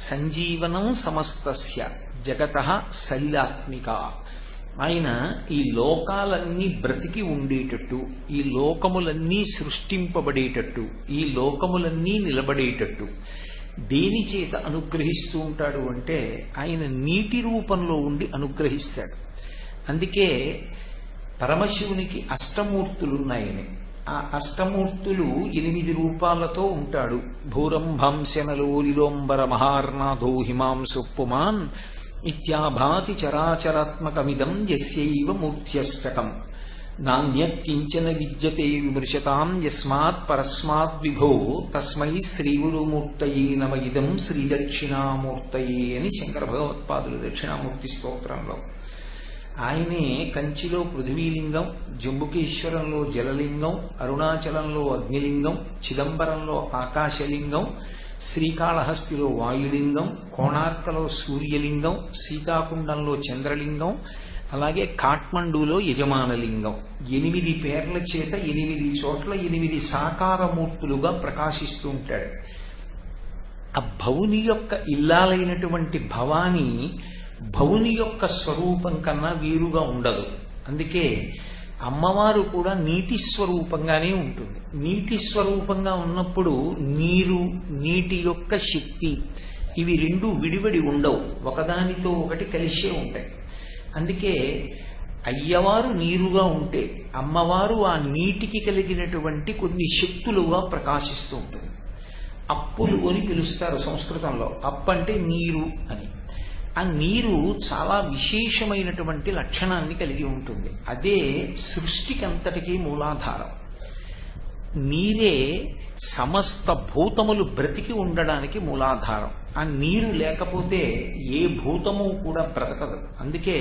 సంజీవనం సమస్తస్య జగతః సలిలాత్మిక. ఆయన ఈ లోకాలన్నీ బ్రతికి ఉండేటట్టు, ఈ లోకములన్నీ సృష్టింపబడేటట్టు, ఈ లోకములన్నీ నిలబడేటట్టు దేని చేత అనుగ్రహిస్తూ ఉంటాడు అంటే ఆయన నీటి రూపంలో ఉండి అనుగ్రహిస్తాడు. అందుకే పరమశివునికి అష్టమూర్తులున్నాయని. ఆ అష్టమూర్తులు 8 రూపాలతో ఉంటాడు. భూరంభంశనలోలిలోంబర మహార్నాథో హిమాంసు పుమాన్ ఇత్యాభాతి చరాచరాత్మకమిదం యస్యైవ మూర్త్యష్టకం నాణ్యత్కించన విద్యతే విమృశతాం యస్మాత్ పరస్మాత్ విభో తస్మై శ్రీగురుమూర్తయే నమ ఇదం శ్రీదక్షిణామూర్తయే అని శంకర భగవత్పాదులు దక్షిణామూర్తి స్తోత్రంలో. ఆయనే కంచిలో పృథ్వీలింగం, జంబుకేశ్వరంలో జలలింగం, అరుణాచలంలో అగ్నిలింగం, చిదంబరంలో ఆకాశలింగం, శ్రీకాళహస్తిలో వాయులింగం, కోణార్కలో సూర్యలింగం, సీతాకుండంలో చంద్రలింగం, అలాగే కాఠ్మండూలో యజమానలింగం. 8 పేర్ల చేత 8 చోట్ల 8 సాకారమూర్తులుగా ప్రకాశిస్తూ ఉంటాడు. ఆ భవుని యొక్క ఇల్లాలైనటువంటి భవాని భవుని యొక్క స్వరూపం కన్నా వేరుగా ఉండదు. అందుకే అమ్మవారు కూడా నీటి స్వరూపంగానే ఉంటుంది. నీటి స్వరూపంగా ఉన్నప్పుడు నీరు, నీటి యొక్క శక్తి ఇవి రెండు విడివడి ఉండవు, ఒకదానితో ఒకటి కలిసే ఉంటాయి. అందుకే అయ్యవారు నీరుగా ఉంటే అమ్మవారు ఆ నీటికి కలిగినటువంటి కొన్ని శక్తులుగా ప్రకాశిస్తూ ఉంటుంది. అప్పులు అని పిలుస్తారు సంస్కృతంలో. అప్పంటే నీరు అని. ఆ నీరు చాలా విశేషమైనటువంటి లక్షణాన్ని కలిగి ఉంటుంది. అదే సృష్టికంతటికీ మూలాధారం. నీరే సమస్త భూతములు బ్రతికి ఉండడానికి మూలాధారం. ఆ నీరు లేకపోతే ఏ భూతము కూడా బ్రతకదు. అందుకే